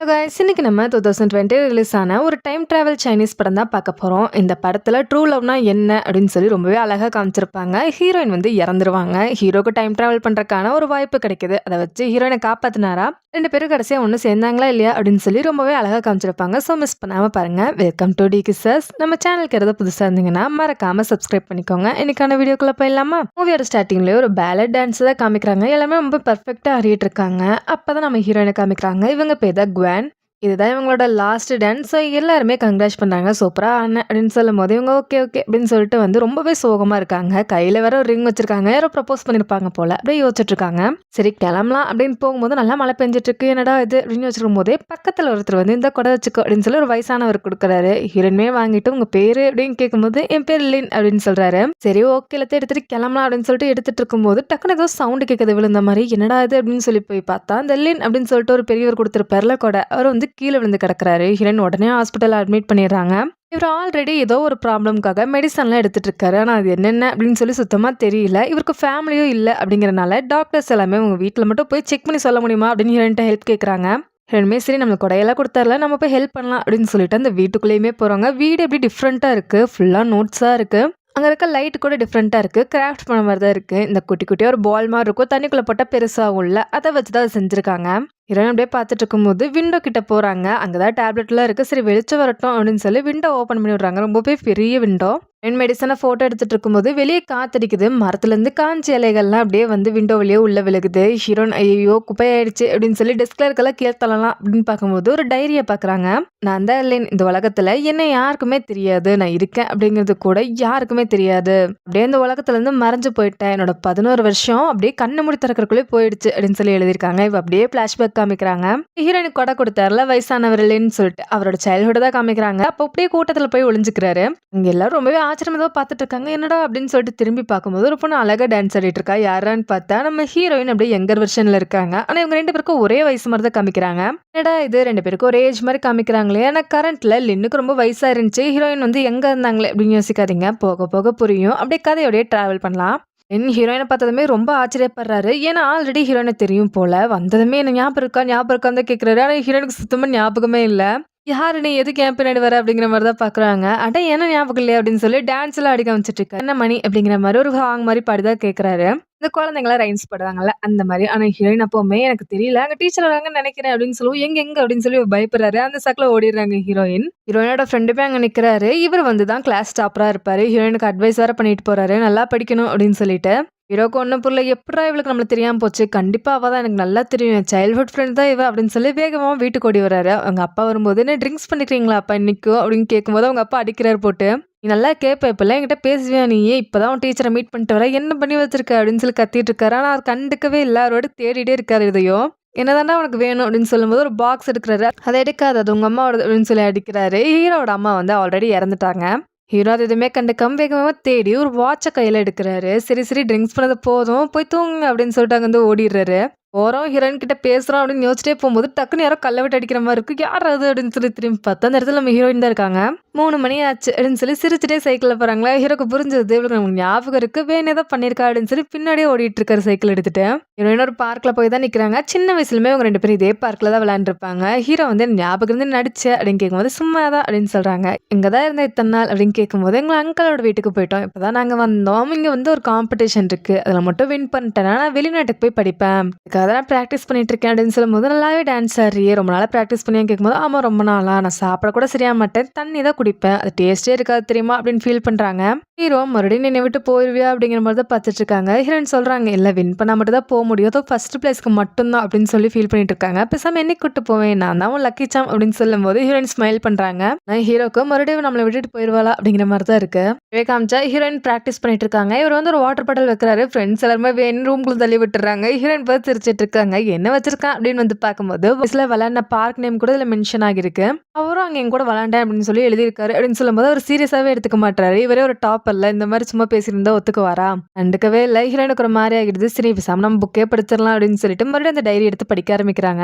Guys இன்னைக்கு நம்ம 2020 release ஆன ஒரு டைம் டிராவல் சைனீஸ் படம் தான் பார்க்க போறோம். இந்த படத்துல ட்ரூ லவ்னா என்ன அப்படின்னு சொல்லி ரொம்பவே அழகா காமிச்சிருப்பாங்க. ஹீரோயின் வந்து இறந்துருவாங்க. ஹீரோக்கு டைம் டிராவல் பண்றதுக்கான ஒரு வாய்ப்பு கிடைக்குது. அதை வச்சு ஹீரோயினை காப்பாத்தினாரா, ரெண்டு பேரும் கடைசியா ஒன்று சேர்ந்தாங்களா இல்லையா அப்படின்னு சொல்லி ரொம்பவே அழகா காமிச்சிருப்பாங்க. ஸோ மிஸ் பண்ணாம பாருங்க. வெல்கம் டு டி கிசஸ். நம்ம சேனலுக்கு எதாவது புதுசா இருந்தீங்கன்னா மறக்காம சப்ஸ்கிரைப் பண்ணிக்கோங்க. இன்னைக்கான வீடியோக்குள்ள போயிடலாமா? மூவியோட ஸ்டார்டிங்லேயே ஒரு பேலட் டான்ஸ் தான் காமிக்கிறாங்க. எல்லாமே ரொம்ப பர்ஃபெக்டா ஆடிட்டு இருக்காங்க. அப்பதான் நம்ம ஹீரோயினை காமிக்கிறாங்க. இவங்க பேர் தான் குவான். இதுதான் இவங்களோட லாஸ்ட் டான்ஸ். ஸோ எல்லாருமே கங்க்ராச் பண்ணாங்க. சூப்பரா ஆன அப்படின்னு சொல்லும் போது இவங்க ஓகே ஓகே அப்படின்னு சொல்லிட்டு வந்து ரொம்பவே சோகமா இருக்காங்க. கையில வேற ஒரு ரிங் வச்சிருக்காங்க. யாரோ ப்ரப்போஸ் பண்ணிருப்பாங்க போல. அப்படியே யோசிச்சுட்டு இருக்காங்க. சரி கிளம்பலாம் அப்படின்னு போகும்போது நல்லா மழை பெஞ்சிட்டு இருக்கு. என்னடா இது அப்படின்னு வச்சிருக்கும் போதே பக்கத்துல ஒருத்தர் வந்து இந்த கொடை வச்சுக்கோ அப்படின்னு சொல்லி ஒரு வயசானவர் கொடுக்குறாரு. ஹீரோயின்மே வாங்கிட்டு உங்க பேரு அப்படின்னு கேட்கும்போது என் பேர் லின் அப்படின்னு சொல்றாரு. சரி ஓகே எல்லாத்தையும் எடுத்துட்டு கிளம்பலாம் அப்படின்னு சொல்லிட்டு எடுத்துட்டு இருக்கும்போது டக்குனு ஏதோ சவுண்டு கேட்குது விழுந்த மாதிரி. என்னடா இது அப்படின்னு சொல்லி போய் பார்த்தா அந்த லின் அப்படின்னு சொல்லிட்டு ஒரு பெரியவர் கொடுத்துருப்பார்ல கொடை, அவர் வந்து கீழே விழுந்து கிடக்குறாரு. ஹீரோயின் உடனே ஹாஸ்பிட்டல் அட்மிட் பண்ணிடுறாங்க. இவர் ஆல்ரெடி ஏதோ ஒரு ப்ராப்ளம்காக மெடிசன்லாம் எடுத்துட்டு இருக்காரு. ஆனால் அது என்னென்ன அப்படின்னு சொல்லி சுத்தமா தெரியல. இவருக்கு ஃபேமிலியும் இல்லை அப்படிங்கறனால டாக்டர்ஸ் எல்லாமே உங்க வீட்டில் மட்டும் போய் செக் பண்ணி சொல்ல முடியுமா அப்படின்னு ஹீரோயின்ட்ட ஹெல்ப் கேட்குறாங்க. ரெண்டுமே சரி நம்ம கொடையெல்லாம் கொடுத்தாருல, நம்ம போய் ஹெல்ப் பண்ணலாம் அப்படின்னு சொல்லிட்டு அந்த வீட்டுக்குள்ளேயுமே போறாங்க. வீடு எப்படி டிஃப்ரெண்டா இருக்கு, ஃபுல்லா நோட்ஸா இருக்கு. அங்க இருக்க லைட் கூட டிஃப்ரெண்டா இருக்கு. கிராஃப்ட் பண்ண மாதிரி தான் இருக்கு. இந்த குட்டி குட்டியா ஒரு பால் மாதிரி இருக்கும். தண்ணிக்குள்ள போட்டா பெருசாகும் இல்ல, அதை வச்சுதான் அதை செஞ்சிருக்காங்க. ஹீரோயின் அப்படியே பார்த்துட்டு இருக்கும்போது விண்டோ கிட்ட போறாங்க. அங்கதான் டேப்லெட்லாம் இருக்கு. சரி வெளிச்சம் வரட்டும் அப்படின்னு சொல்லி விண்டோ ஓப்பன் பண்ணி விடுறாங்க. ரொம்பவே பெரிய விண்டோ. மெடிசனை போட்டோ எடுத்துட்டு இருக்கும்போது வெளியே காத்தடிக்குது. மரத்துல இருந்து காஞ்சி இலைகள்லாம் அப்படியே வந்து விண்டோ வழியே உள்ள விழுகுது. ஹீரோயின் ஐயோ குப்பையாயிடுச்சு அப்படின்னு சொல்லி டெஸ்க்ல இருக்கலாம் கீழே தள்ளலாம் அப்படின்னு பார்க்கும்போது ஒரு டைரியை பாக்குறாங்க. நான் தான் இல்லைன்னு இந்த உலகத்துல என்ன யாருக்குமே தெரியாது, நான் இருக்கேன் அப்படிங்கிறது கூட யாருக்குமே தெரியாது. அப்படியே இந்த உலகத்துல இருந்து மறைஞ்சு போயிட்டேன். என்னோட 11 வருஷம் அப்படியே கண்ணு மூடி திறக்கிறக்குள்ளே போயிடுச்சு அப்படின்னு சொல்லி எழுதியிருக்காங்க. இப்ப அப்படியே பிளாஷ்பேக் காமிக்கிறாங்க. ஹீரோயினுக்கு கொடை கொடுத்தாருல வயசானவர் இல்லைன்னு சொல்லிட்டு அவரோட சைல்ட்ஹுட் தான் காமிக்கிறாங்க. அப்போ அப்படியே கூட்டத்துல போய் ஒளிஞ்சுக்கிறாரு. இங்க எல்லாரும் ரொம்பவே ஆச்சரியமா பார்த்துட்டு இருக்காங்க. என்னடா அப்படின்னு சொல்லிட்டு திரும்பி பார்க்கும்போது ஒரு பொண்ணு அழகா டான்ஸ் ஆடிட்டு இருக்கா. யாரான்னு பார்த்தா நம்ம ஹீரோயின் அப்படியே யங்கர் வெர்ஷன்ல இருக்காங்க. ஆனா இவங்க ரெண்டு பேருக்கும் ஒரே வயசு மாதிரி தான் காமிக்கிறாங்க. என்னடா இது ரெண்டு பேருக்கும் ஒரே ஏஜ் மாதிரி காமிக்கிறாங்களே. ஆனா கரண்ட்ல லின்னுக்கு ரொம்ப வயசா இருந்துச்சு. ஹீரோயின் வந்து எங்க இருந்தாங்களே அப்படின்னு யோசிக்காதீங்க. போக போக புரியும். அப்படியே கதையோடய டிராவல் பண்ணலாம். ஹீரோயினை பார்த்ததுமே ரொம்ப ஆச்சரியப்படுறாரு. ஏன்னா ஆல்ரெடி ஹீரோயினை தெரியும் போல. வந்ததுமே என்ன ஞாபகம் இருக்கான்னு தான் கேட்குறாரு. ஆனால் ஹீரோயினுக்கு சுத்தமா ஞாபகமே இல்லை. யாரு நீ எதுக்கு என் பின்னாடி வர அப்படிங்கிற மாதிரி தான் பாக்குறாங்க. அட என்ன ஞாபகம் இல்லையா அப்படின்னு சொல்லி டான்ஸ் எல்லாம் அடிக்க வச்சுட்டு இருக்காரு. என்ன மணி அப்படிங்கிற மாதிரி ஒரு சாங் மாதிரி பாடிதான் கேட்கறாரு. இந்த குழந்தைங்களா ரைம்ஸ் பாடுவாங்கல்ல அந்த மாதிரி. ஆனா ஹீரோயின் அப்பவுமே எனக்கு தெரியல, அங்க டீச்சர் வராங்கன்னு நினைக்கிறேன் அப்படின்னு சொல்லுவோம். எங்க எங்க அப்படின்னு சொல்லி பயப்படுறாரு. அந்த சாக்குல ஓடிடுறாங்க ஹீரோயின். ஹீரோயினோட ஃப்ரெண்டுமே அங்க நிக்கிறாரு. இவர் வந்து தான் கிளாஸ் டாப்பரா இருப்பாரு. ஹீரோயினுக்கு அட்வைஸ் வேற பண்ணிட்டு போறாரு, நல்லா படிக்கணும் அப்படின்னு சொல்லிட்டு. ஹீரோக்கு ஒன்றும் புரியல. எப்படா இவளுக்கு நம்மளுக்கு தெரியாம போச்சு, கண்டிப்பா அவ தான் எனக்கு நல்லா தெரியும், என் சைல்ட்ஹுட் ஃப்ரெண்ட் தான் இவ அப்படின்னு சொல்லி வேகமா வீட்டுக்கு ஓடி வராரு. அவங்க அப்பா வரும்போது என்ன ட்ரிங்க்ஸ் பண்ணிக்கிறீங்களா அப்பா இன்னைக்கும் அப்படின்னு கேட்கும்போது அவங்க அப்பா அடிக்கிறாரு போட்டு. நீ நல்லா கேட்ப, இப்பெல்லாம் என்கிட்ட பேசுவியா நீ, இப்பதான் உன் டீச்சரை மீட் பண்ணிட்டு வர, என்ன பண்ணி வச்சிருக்க அப்படின்னு சொல்லி கத்திட்டு இருக்காரு. ஆனா அவர் கண்டுக்கவே இல்லை. அவரோட தேடிட்டே இருக்காரு இதையும். என்னதாண்டா உனக்கு வேணும் அப்படின்னு சொல்லும்போது ஒரு பாக்ஸ் எடுக்கிறாரு. அதை எடுக்காது, அது உங்க அம்மாவோட அப்படின்னு சொல்லி அடிக்கிறாரு. ஹீரோட அம்மா வந்து ஆல்ரெடி இறந்துட்டாங்க. ஹீரோ அது எதுவுமே கண்டுக்காம வேகமா தேடி ஒரு வாட்சை கையில எடுக்கிறாரு. சரி சரி ட்ரிங்க்ஸ் பண்ணது போதும், போய் தூங்குங்க அப்படின்னு சொல்லிட்டு அங்க வந்து ஓடிடுறாரு. போறோம் ஹீரோயின் கிட்ட பேசுறோம் அப்படின்னு யோசிச்சிட்டே போகும்போது டக்குன்னு யாரோ கல்ல விட்டு அடிக்கிற மாதிரி இருக்கு. யார் அது அப்படின்னு சொல்லி திரும்பி பார்த்தா அந்த இடத்துல நம்ம ஹீரோயின் தான் இருக்காங்க. 3 மணி ஆச்சு அப்படின்னு சொல்லி சிரிச்சுட்டே சைக்கிள்ல போறாங்களா. ஹீரோக்கு புரிஞ்சது இவளுக்கு நமக்கு ஞாபகம் இருக்கு, வேணும் ஏதோ பண்ணிருக்கா அப்படின்னு சொல்லி பின்னாடியே ஓடிட்டு இருக்காரு சைக்கிள் எடுத்துட்டு. ஹீரோயின் ஒரு பார்க்ல போய் தான் நிக்கிறாங்க. சின்ன வயசுலமே அவங்க ரெண்டு பேரும் இதே பார்க்ல தான் விளையாண்டுருப்பாங்க. ஹீரோ வந்து ஞாபகம் இருந்து நடிச்ச அப்படின்னு கேட்கும்போது சும்மாதான் அப்படின்னு சொல்றாங்க. இங்கதான் இருந்த இத்தனை நாள் அப்படின்னு கேட்கும்போது எங்க அங்கிளோட வீட்டுக்கு போயிட்டோம், இப்பதான் நாங்க வந்தோம். இங்க வந்து ஒரு காம்படிஷன் இருக்கு, அதுல மட்டும் வின் பண்ணிட்டேன்னா நான் வெளிநாட்டுக்கு போய் படிப்பேன், அதெல்லாம் ப்ராக்டிஸ் பண்ணிட்டு இருக்கேன் அப்படின்னு சொல்லும்போது நல்லாவே டான்ஸ் ஆடுறியே, ரொம்ப நாளாக ப்ராக்டிஸ் பண்ணி கேட்கும்போது ஆமா ரொம்ப நாளா, நான் சாப்பிட கூட சரியா மாட்டேன், தண்ணி தான் குடிப்பேன், அது டேஸ்டே இருக்காது தெரியுமா அப்படின்னு ஃபீல் பண்றாங்க. ஹீரோ மறுபடியும் என்னை விட்டு போயிருவியா அப்படிங்கிற மாதிரி தான் பார்த்துட்டு இருக்காங்க. ஹீரோயின் சொல்றாங்க இல்ல வின் பண்ணா மட்டும் தான் போக முடியும், அதோ ஃபர்ஸ்ட் பிளேஸ்க்கு மட்டும்தான் அப்படின்னு சொல்லி ஃபீல் பண்ணிட்டு இருக்காங்க. பேசாம என்னை கூட்டு போவேன், நான் தான் லக்கி சாம் அப்படின்னு சொல்லும் போது ஹீரோயின் ஸ்மைல் பண்றாங்க. நான் ஹீரோக்கு மறுபடியும் நம்மளை விட்டுட்டு போயிருவாளா அப்படிங்கிற மாதிரி தான் இருக்கு. காமிச்சா ஹீரோயின் ப்ராக்டிஸ் பண்ணிட்டு இருக்காங்க. இவர் வந்து ஒரு வாட்டர் பாட்டில் வைக்கிறாரு. ஃப்ரெண்ட்ஸ் எல்லாருமே வேணும் ரூம்குள்ள தள்ளி விட்டுறாங்க. ஹீரோயின் பார்த்து சிரிச்சிட்டு இருக்காங்க. என்ன வச்சிருக்கான் அப்படின்னு வந்து பார்க்கும்போது பஸ்ல விளையாடின பார்க் நேம் கூட இதுல மென்ஷன் ஆகிருக்கு. அவரும் அங்க என் கூட விளையாண்டேன் அப்படின்னு சொல்லி எழுதியிருக்காரு அப்படின்னு சொல்லும்போது அவர் சீரியஸாவே எடுத்துக்க மாட்டாரு. இவரே ஒரு டாப்பர்ல இந்த மாதிரி சும்மா பேசியிருந்தா ஒத்துக்குவாரா, கண்டுக்கவே இல்லை. ஹீரோயினுக்கு ஒரு மாதிரி ஆகிடுது. சரி பேசாம நம்ம புக்கே படிச்சிடலாம் அப்படின்னு சொல்லிட்டு மறுபடியும் அந்த டைரி எடுத்து படிக்க ஆரம்பிக்கிறாங்க.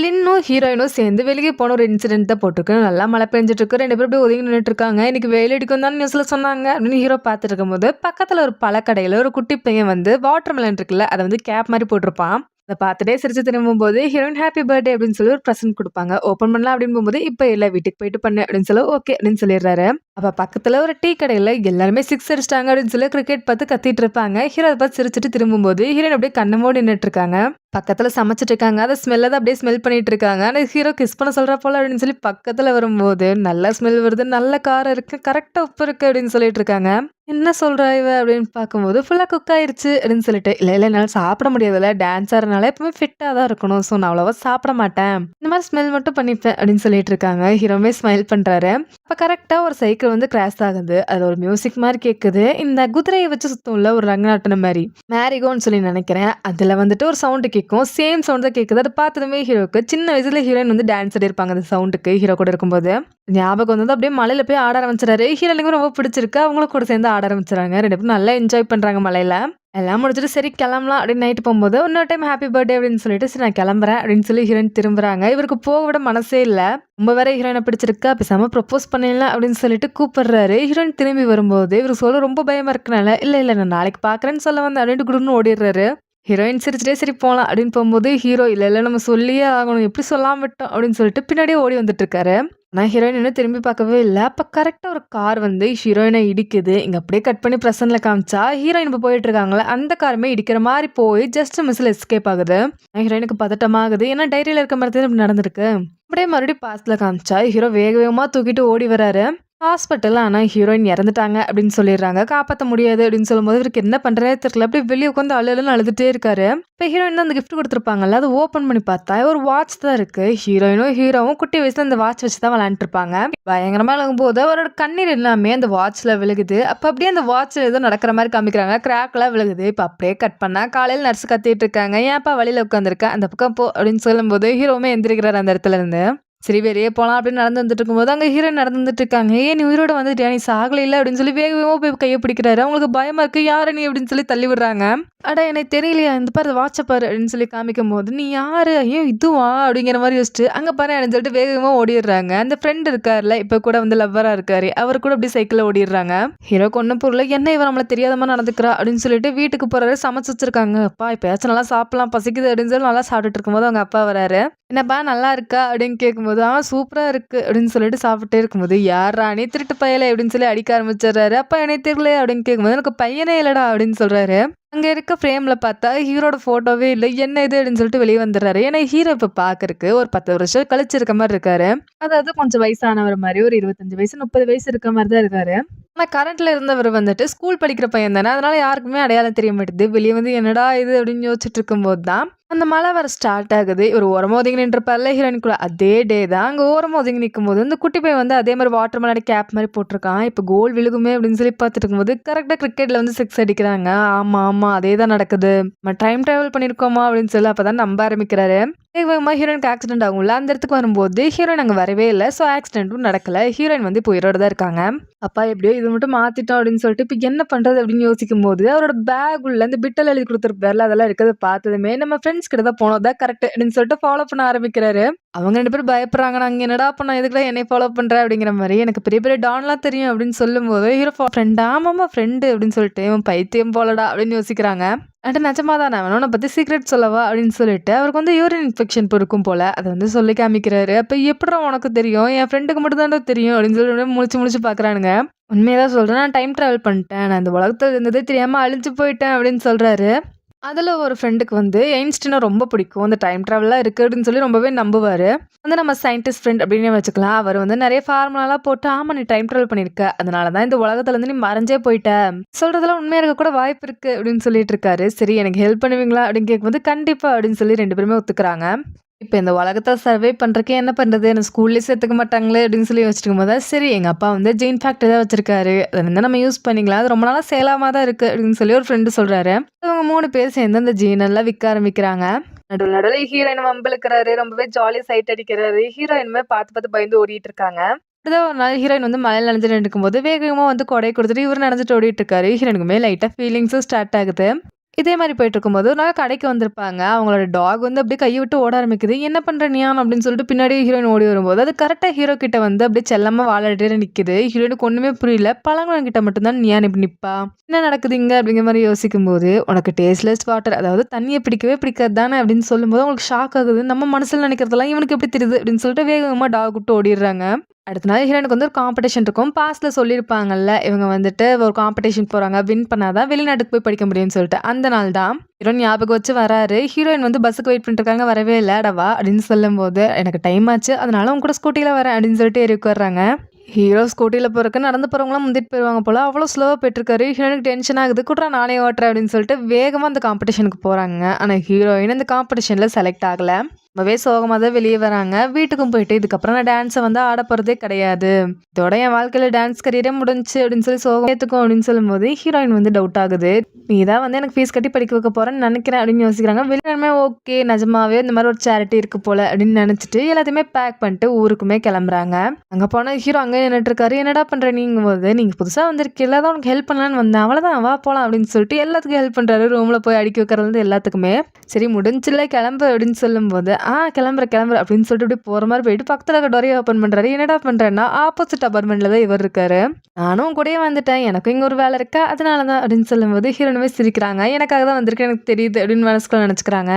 லின்னும் ஹீரோயினும் சேர்ந்து வெளியே போன ஒரு இன்சிடென்ட் தான் போட்டிருக்கு. நல்லா மழை பெஞ்சிட்டு இருக்கு. ரெண்டு பேரும் அப்படியே ஒதுங்கி நின்றுட்டு இருக்காங்க. இன்னைக்கு வெயில் அடிக்கும் தான் நியூஸ்ல சொன்னாங்க அப்படின்னு ஹீரோ பார்த்துட்டு இருக்கும்போது பக்கத்துல ஒரு பழக்கடையில ஒரு குட்டி பையன் வந்து வாட்டர் மெலன் இருக்குல்ல அதை வந்து கேப் மாதிரி போட்டிருப்பான். அத பார்த்துட்டே சிரிச்சு திரும்பும்போது ஹீரோயின் ஹேப்பி பர்த்டே அப்படின்னு சொல்லி ஒரு பிரசன்ட் குடுப்பாங்க. ஓப்பன் பண்ணலாம் அப்படின்னு போகும்போது, "இப்ப இல்ல வீட்டுக்கு போயிட்டு பண்ணு" அப்படின்னு சொல்ல, "ஓகே" அப்படின்னு சொல்லிடுறாரு. அப்ப பக்கத்துல ஒரு டீ கடையில எல்லாருமே 6 அடிச்சிட்டாங்க அப்படின்னு சொல்லி கிரிக்கெட் பார்த்து கத்திட்டு இருப்பாங்க. ஹீரோ அத பார்த்து சிரிச்சுட்டு திரும்பும்போது, ஹீரோயின் அப்படியே கண்ண மூடி நின்னுட்டு இருக்காங்க. பக்கத்துல சமைச்சுட்டு இருக்காங்க. அத ஸ்மெல்ல தான் அப்படியே ஸ்மெல் பண்ணிட்டு இருக்காங்க. ஆனா ஹீரோ கிஸ் பண்ண சொல்றா போல அப்படின்னு சொல்லி பக்கத்துல வரும்போது, "நல்ல ஸ்மெல் வருது, நல்ல காரம் இருக்கு, கரெக்ட்டா உப்பு இருக்கு" அப்படின்னு சொல்லிட்டு இருக்காங்க. "என்ன சொல்றா இவ?" அப்படின்னு பார்க்கும்போது, "ஃபுல்லா குக் ஆயிருச்சு" அப்படின்னு சொல்லிட்டு, "இல்ல, இல்ல என்னால சாப்பிட முடியாதுல்ல. டான்ஸ் ஆடுறனால எப்பவுமே ஃபிட்டா தான் இருக்கணும். ஸோ நான் அவ்வளவா சாப்பிட மாட்டேன். இந்த மாரி ஸ்மெல் மட்டும் பண்ணிப்பேன்" அப்படின்னு சொல்லிட்டு இருக்காங்க. ஹீரோவுமே ஸ்மைல் பண்றாரு. அப்ப கரெக்ட்டா ஒரு சைக்கிள் வந்து கிராஸ் ஆகுது. அதுல ஒரு மியூசிக் மாரி கேட்குது. இந்த குதிரைய வச்சு சுத்தும்ல ஒரு ரங்கராட்டனம் மாரி. மேரிகோன்னு சொல்லி நெனைக்கிறேன். அதுல வந்துட்டு ஒரு சவுண்ட் கேட்கும். சேம் சவுண்ட் தான் கேட்குது. அத பார்த்ததுமே ஹீரோவுக்கு சின்ன வயசுல ஹீரோயின் வந்து டான்ஸ் ஆடிருப்பாங்க அந்த சவுண்டுக்கு ஹீரோ கூட இருக்கும்போது. ஞாபகம் வந்தது அப்படியே மலையில போய் ஆட ஆரம்பிச்சுறாரு. ஹீரோயினுக்கும் ரொம்ப பிடிச்சிருக்கு. அவங்களும் கூட சேர்ந்து ஆட ஆரம்பிச்சுறாங்க. 2 பேரும் நல்லா என்ஜாய் பண்றாங்க மலையில. எல்லாம் முடிச்சுட்டு சரி கிளம்பலாம் அப்படின்னு நைட்டு போகும்போது, இன்னொரு டைம் ஹேப்பி பர்த்டே அப்படின்னு சொல்லிட்டு, "சரி நான் கிளம்புறேன்" அப்படின்னு சொல்லி ஹீரோயின் திரும்புறாங்க. இவருக்கு போக விட மனசே இல்ல. ரொம்ப வேற ஹீரோயின பிடிச்சிருக்கா, பேசாம ப்ரொப்போஸ் பண்ணிடலாம் அப்படின்னு சொல்லிட்டு கூப்பிடுறாரு. ஹீரோயின் திரும்பி வரும்போது, இவருக்கு சொல்ல ரொம்ப பயமா இருக்கனால, "இல்ல, இல்ல நான் நாளைக்கு பார்க்குறேன்னு சொல்ல வந்தேன்" அப்படின்ட்டு குடுன்னு ஓடிடுறாரு. ஹீரோயின் சிரிச்சுட்டே சரி போலாம் அப்படின்னு போகும்போது, ஹீரோ "இல்ல, இல்ல நம்ம சொல்லியே ஆகணும். எப்படி சொல்லாம விட்டோம்" அப்படின்னு சொல்லிட்டு பின்னாடியே ஓடி வந்துட்டு இருக்காரு. ஆனா ஹீரோயின் இன்னும் திரும்பி பார்க்கவே இல்ல. அப்ப கரெக்ட்டா ஒரு கார் வந்து ஹீரோயின இடிக்குது. இங்க அப்படியே கட் பண்ணி பிரசன்ட்ல காமிச்சா, ஹீரோயின் இப்ப போயிட்டு இருக்காங்கல்ல, அந்த காருமே இடிக்கிற மாரி போய் ஜஸ்ட் மிஸ்ல எஸ்கேப் ஆகுது. ஹீரோயினுக்கு பதட்டமாகுது. ஏன்னா டைரியில இருக்க மாரி தானே இப்படி நடந்திருக்கு. அப்படியே மறுபடியும் பாஸ்ட்ல காமிச்சா, ஹீரோ வேக வேகமா தூக்கிட்டு ஓடி வராரு. ஹாஸ்பிட்டல்ல ஆனா ஹீரோயின் இறந்துட்டாங்க அப்படின்னு சொல்லிடுறாங்க. காப்பாத்த முடியாது அப்படின்னு சொல்லும்போது, இவருக்கு என்ன பண்றதுனே தெரியல. அப்படியே வெளிய உட்காந்து அழு அழுன்னு அழுதுட்டே இருக்காரு. இப்ப ஹீரோயின் தான் அந்த கிஃப்ட் குடுத்துருப்பாங்கல்ல, அத ஓப்பன் பண்ணி பார்த்தா ஒரு வாட்ச் தான் இருக்கு. ஹீரோயினும், ஹீரோவும் குட்டி வயசுல அந்த வாட்ச் வச்சு தான் விளையாண்டுட்டு இருப்பாங்க. பயங்கரமா அழுகும்போது அவரோட கண்ணீர் எல்லாமே அந்த வாட்ச்ல விழுகுது. அப்ப அப்படியே அந்த வாட்ச்ல ஏதோ நடக்கிற மாரி காமிக்கிறாங்க. கிராக்லாம் விழுகுது. இப்ப அப்படியே கட் பண்ணா காலையில நர்ஸ் கத்திட்டு இருக்காங்க. "ஏன்ப்பா வழியில உட்காந்துருக்க? அந்த பக்கம் போ" அப்படின்னு சொல்லும்போது ஹீரோவுமே எந்திரிக்கிறாரு அந்த இடத்துல இருந்து. சரி வெளிய போலாம் அப்படின்னு நடந்து வந்துட்டு இருக்கும்போது, அங்க ஹீரோயின் நடந்து வந்துட்டு இருக்காங்க. "ஏய் நீ உயிரோட வந்துட்டியா? நீ சாகலைல்ல?" அப்படின்னு சொல்லி வேக வேகமா போய் கைய பிடிக்கிறாரு. அவங்களுக்கு பயமா இருக்கு. "யாரு நீ?" அப்படின்னு சொல்லி தள்ளி விடுறாங்க. "அட எனக்கு தெரியலையா? இந்த பாரு வாட்ச பாரு" அப்படின்னு சொல்லி காமிக்கும்போது, "நீ யாரு? ஐயோ இதுவா?" அப்படிங்கிற மாரி யோசிச்சுட்டு, "அங்க பாரேன்" அப்படின்னு சொல்லிட்டு வேக வேகமா ஓடிடுறாங்க. அந்த ஃப்ரெண்ட் இருக்கார்ல, இப்ப கூட வந்து லவ்வரா இருக்காரு. அவரு கூட அப்படியே சைக்கிள்ல ஓடிடுறாங்க. ஹீரோக்கு ஒண்ணும் புரியல. "என்ன இவ நம்மள தெரியாத மாரி நடந்துக்கிறா?" அப்படின்னு சொல்லிட்டு வீட்டுக்கு போறாரு. சமைச்சு வச்சிருக்காங்க. "அப்பா இப்பயாச்சும் நல்லா சாப்பிடலாம். பசிக்குது" அப்படின்னு சொல்லி நல்லா சாப்பிட்டுட்டு இருக்கும்போது அவங்க அப்பா வராரு. "என்னப்பா நல்லா இருக்கா?" அப்படின்னு கேட்கும்போது, "ஆ சூப்பரா இருக்கு" அப்படின்னு சொல்லிட்டு சாப்பிட்டுட்டே இருக்கும்போது, "யார்றா நீ திருட்டு பயலே" அப்படின்னு சொல்லி அடிக்க ஆரம்பிச்சுடுறாரு. "அப்பா எனக்கு தெரியலையே" அப்படின்னு கேட்கும்போது, "எனக்கு பையனே இல்லடா" அப்படின்னு சொல்றாரு. அங்க இருக்க ஃப்ரேம்ல பார்த்தா ஹீரோட ஃபோட்டோவே இல்ல. என்ன இது அப்படின்னு சொல்லிட்டு வெளிய வந்துடுறாரு. ஏன்னா ஹீரோ இப்ப பார்க்கறக்கு ஒரு 10 வருஷம் கழிச்சு இருக்க மாரி இருக்காரு. அதாவது கொஞ்சம் வயசானவர் மாரி ஒரு 25 வயசு, 30 வயசு இருக்க மாரி தான் இருக்காரு. ஆனா கரண்ட்ல இருந்தவர் வந்துட்டு ஸ்கூல் படிக்கிற பையன் தானே. அதனால யாருக்குமே அடையாளம் தெரிய மாட்டுது. வெளிய வந்து என்னடா இது அப்படின்னு யோசிச்சுட்டு இருக்கும்போது தான், அந்த மழை வர ஸ்டார்ட் ஆகுது. இவரு ஓரமா ஒதுங்கி நின்றுப்பார்ல ஹீரோயின் கூட. அதே டே தான் அங்க ஓரமா ஒதுங்கி நிக்கும்போது, இந்த குட்டி பையன் வந்து அதே மாரி வாட்டர் மெலன் கேப் மாரி போட்டுருக்கான். இப்ப கோல் விழுகுமே அப்படின்னு சொல்லி பார்த்துட்டு இருக்கும்போது, கரெக்ட்டா கிரிக்கெட்ல வந்து 6 அடிக்கிறாங்க. ஆமா, ஆமா அதே தான் நடக்குது. நம்ம டைம் டிராவல் பண்ணியிருக்கோமா அப்படின்னு சொல்லி அப்பதான் நம்ப ஆரம்பிக்கிறாரு. வேக வேகமா ஹீரோயினுக்கு ஆக்சிடென்ட் ஆகும்ல, அந்த இடத்துக்கு வரும்போது ஹீரோயின் அங்க வரவே இல்ல. ஸோ ஆக்சிடென்ட்டும் நடக்கல. ஹீரோயின் வந்து இப்போ உயிரோட தான் இருக்காங்க. அப்பா எப்படியோ இது மட்டும் மாத்திட்டோம் அப்படின்னு சொல்லிட்டு, இப்ப என்ன பண்றது அப்படின்னு யோசிக்கும்போது, அவரோட பேக் உள்ள இந்த பிட்டெல்லாம் எழுதி குடுத்துருப்பார்ல, அதெல்லாம் இருக்கிறத பார்த்ததுமே, நம்ம ஃப்ரெண்ட்ஸ் கிட்ட தான் போனோம். அதான் கரெக்ட் அப்படின்னு சொல்லிட்டு ஃபாலோ பண்ண ஆரம்பிக்கிறாரு. அவங்க 2 பேரும் பயப்படுறாங்க. "நான் இங்க என்னடா பண்ணோம்? எதுக்குடா என்னைய ஃபாலோ பண்ற?" அப்படிங்கிற மாரி. "எனக்கு பெரிய பெரிய டான்லாம் தெரியும்" அப்படின்னு சொல்லும்போது, ஹீரோ ஃப்ரெண்ட் ஆமாமா ஃப்ரெண்டு அப்படின்னு சொல்லிட்டு, "இவன் பைத்தியம் போலடா" அப்படின்னு யோசிக்கிறாங்க. "அட நிஜமா தானா? வேணா உன்ன பத்தி சீக்ரெட் சொல்லவா?" அப்படின்னு சொல்லிட்டு, அவருக்கு வந்து யூரின் இன்ஃபெக்ஷன் இருக்கும் போல. அத வந்து சொல்லி காமிக்கிறாரு. "அப்ப எப்புட்றா உனக்கு தெரியும்? என் ஃப்ரெண்டுக்கு மட்டும் தான்டா தெரியும்" அப்படின்னு சொல்லி முழிச்சு முழிச்சு பார்க்குறானுங்க. "உண்மைய தான் சொல்றேன். நான் டைம் டிராவல் பண்ணிட்டேன். நான் இந்த உலகத்துல இருந்ததே தெரியாம அழிஞ்சு போயிட்டேன்" அப்படின்னு சொல்றாரு. அதுல ஒரு ஃப்ரெண்டுக்கு வந்து எயின்ஸ்டீன ரொம்ப பிடிக்கும். அந்த டைம் டிராவல்லாம் இருக்கு அப்படின்னு சொல்லி ரொம்பவே நம்புவாரு. வந்து நம்ம சயின்டிஸ்ட் ஃப்ரெண்ட் அப்படின்னே வச்சுக்கலாம். அவர் வந்து நெறைய ஃபார்முலாலாம் போட்டு, "ஆமா நீ டைம் டிராவல் பண்ணியிருக்க. அதனால தான் இந்த உலகத்துல இருந்து நீ மறைஞ்சே போயிட்ட. சொல்றதெல்லாம் உண்மையா இருக்க கூட வாய்ப்பு இருக்கு" அப்படின்னு சொல்லிட்டு இருக்காரு. "சரி எனக்கு ஹெல்ப் பண்ணுவீங்களா?" அப்படின்னு கேட்கும்போது, "கண்டிப்பா" அப்படின்னு சொல்லி 2 பேருமே ஒத்துக்குறாங்க. இப்ப இந்த உலகத்துல சர்வை பண்றதுக்கு என்ன பண்றது? என்ன ஸ்கூல்லயே சேர்த்துக்க மாட்டாங்களே! அப்படின்னு சொல்லி யோசிச்சுட்டு இருக்கும்போது தான், சரி எங்க அப்பா வந்து ஜெயின் ஃபேக்டரி தான் வச்சிருக்காரு. அத வந்து நம்ம யூஸ் பண்ணிக்கலாம். அது ரொம்ப நாளா சேலாமா தான் இருக்கு அப்படின்னு சொல்லி ஒரு ஃப்ரெண்ட் சொல்றாரு. இவங்க 3 பேர் சேர்ந்து அந்த ஜீன் எல்லாம் விக்க ஆரம்பிக்கிறாங்க. நடுவுல நடுவுல ஹீரோயின் வம்பிழுக்கிறாரு. ரொம்பவே ஜாலியா சைட் அடிக்கிறாரு. ஹீரோயினுமே பார்த்து பார்த்து பயந்து ஓடிட்டு இருக்காங்க. இப்படிதான் ஒரு நாள் ஹீரோயின் வந்து மழையில நனைஞ்சுட்டு இருக்கும்போது, வேகமா வந்து கொடைய குடுத்துட்டு இவரு நனைஞ்சுட்டு ஓடிட்டு இருக்காரு. ஹீரோயினுக்குமே லைட்டா ஃபீலிங்ஸும் ஸ்டார்ட் ஆகுது. இதே மாரி போயிட்டுருக்கும்போது ஒரு நாள் கடைக்கு வந்திருப்பாங்க. அவங்களோட டாக் வந்து அப்படியே கைய விட்டு ஓட ஆரம்பிக்குது. "என்ன பண்ற நியான்?" அப்படின்னு சொல்லிட்டு பின்னாடியே ஹீரோயின் ஓடி வரும்போது, அது கரெக்ட்டா ஹீரோ கிட்ட வந்து அப்படியே செல்லமா வாலாட்டிட்டு நிக்குது. ஹீரோயினுக்கு ஒண்ணுமே புரியல. பழங்குழந்தை கிட்ட மட்டும் தான் நியான் இப்படி நிப்பா. "என்ன நடக்குது இங்க?" அப்படிங்கிற மாரி யோசிக்கும்போது, "உனக்கு டேஸ்ட்லெஸ் வாட்டர் அதாவது தண்ணிய பிடிக்கவே பிடிக்காது தானே" அப்படின்னு சொல்லும்போது அவங்களுக்கு ஷாக் ஆகுது. நம்ம மனசுல நினைக்கிறதெல்லாம் இவனுக்கு எப்படி தெரியுது? அப்படின்னு சொல்லிட்டு வேகமா டாக் விட்டு ஓடிர்றாங்க. அடுத்த நாள் ஹீரோயினுக்கு வந்து ஒரு காம்படிஷன் இருக்கும். பாஸ்ட்ல சொல்லியிருப்பாங்கல்ல, இவங்க வந்துட்டு ஒரு காம்படிஷன் போறாங்க. வின் பண்ணா தான் வெளிநாட்டுக்கு போய் படிக்க முடியும்னு சொல்லிட்டு. அந்த நாள் தான் ஹீரோயின் ஞாபகம் வச்சு வராரு. ஹீரோயின் வந்து பஸ்ஸுக்கு வெயிட் பண்ணிட்டு இருக்காங்க. வரவே இல்ல. "அட வா" அப்படின்னு சொல்லும்போது, "எனக்கு டைம் ஆச்சு. அதனால உன் கூட ஸ்கூட்டில வரேன்" அப்படின்னு சொல்லிட்டு ஏறி உட்கார்றாங்க. ஹீரோ ஸ்கூட்டில போறக்கு நடந்து போறவங்கலாம் முந்திட்டு போயிருவாங்க போல. அவ்வளோ ஸ்லோவா போயிட்டுருக்காரு. ஹீரோயினுக்கு டென்ஷன் ஆகுது. "குட்றா நானே ஓட்டுறேன்" அப்படின்னு சொல்லிட்டு வேகமா அந்த காம்படிஷனுக்கு போறாங்க. ஆனா ஹீரோயின் அந்த காம்படிஷன்ல செலக்ட் ஆகல. ரொம்பவே சோகமா தான் வெளிய வராங்க. வீட்டுக்கும் போயிட்டு, "இதுக்கப்புறம் நான் டான்ஸ வந்து ஆட போறதே கிடையாது. இதோட என் வாழ்க்கையில டான்ஸ் கரியரே முடிஞ்சுச்சு" அப்படின்னு சொல்லி சோகம் ஏத்துக்கும் அப்படின்னு சொல்லும்போது, ஹீரோயின் வந்து டவுட் ஆகுது. "நீ தான் வந்து எனக்கு ஃபீஸ் கட்டி படிக்க வைக்க போறேன்னு நெனைக்கிறேன்" அப்படின்னு யோசிக்கிறாங்க. வெளியுமே ஓகே நிஜமாவே இந்த மாரி ஒரு சேரிட்டி இருக்கு போல அப்படின்னு நெனச்சுட்டு எல்லாத்தையுமே பேக் பண்ணிட்டு ஊருக்குமே கிளம்புறாங்க. அங்க போனா ஹீரோ அங்கேயே நின்னுட்டுருக்காரு. "என்னடா பண்ற நீங்கும்போது, நீங்க புதுசா வந்திருக்கீல்ல அதான் உனக்கு ஹெல்ப் பண்ணலான்னு வந்தேன். அவ்வளோதான் வா போலாம்" அப்படின்னு சொல்லிட்டு எல்லாத்துக்கும் ஹெல்ப் பண்றாரு. ரூம்ல போய் அடுக்கி வைக்கிறதுலருந்து எல்லாத்துக்குமே. "சரி முடிஞ்சுல்ல கிளம்பு" அப்படின்னு சொல்லும்போது, கிளம்புறேன் கிளம்புறேன்" அப்படின்னு சொல்லிட்டு அப்படியே போற மாரி போயிட்டு பக்கத்துல இருக்க டோரைய ஓப்பன் பண்றாரு. என்னடா பண்றேன்னா, ஆப்போசிட் அபார்ட்மெண்ட்ல தான் இவர் இருக்காரு. "நானும் உன் கூடயே வந்துட்டேன். எனக்கும் இங்க ஒரு வேலை இருக்கா, அதனால தான்" அப்படின்னு சொல்லும்போது ஹீரோயினுமே சிரிக்கிறாங்க. "எனக்காக தான் வந்திருக்கேன் எனக்கு தெரியுது" அப்படின்னு மனசுக்குள்ள நெனச்சுக்கிறாங்க.